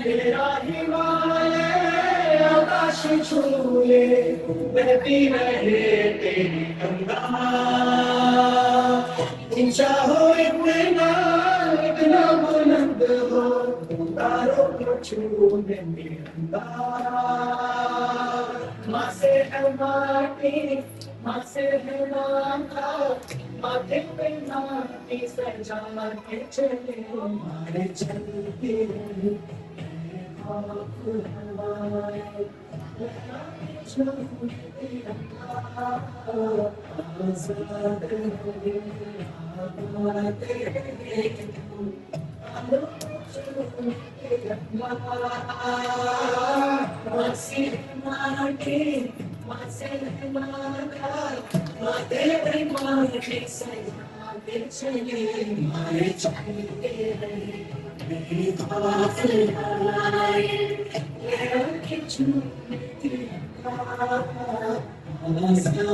तेरा हिमालय आकाश छूले बहती रहे तेरी गंगा ऊंचा हो इतना बुलंद हो तारों को छूने निरंगा माँ से है माटी माँ से है माता माथे पे माटी सजा के चले हमारे चलते रहे खाक हवाएं आजाद रहे आबाद रहे Masih mati, masih mati, mati mati saya berceri, mari cari di kafir lain, yang kecil tiada, asal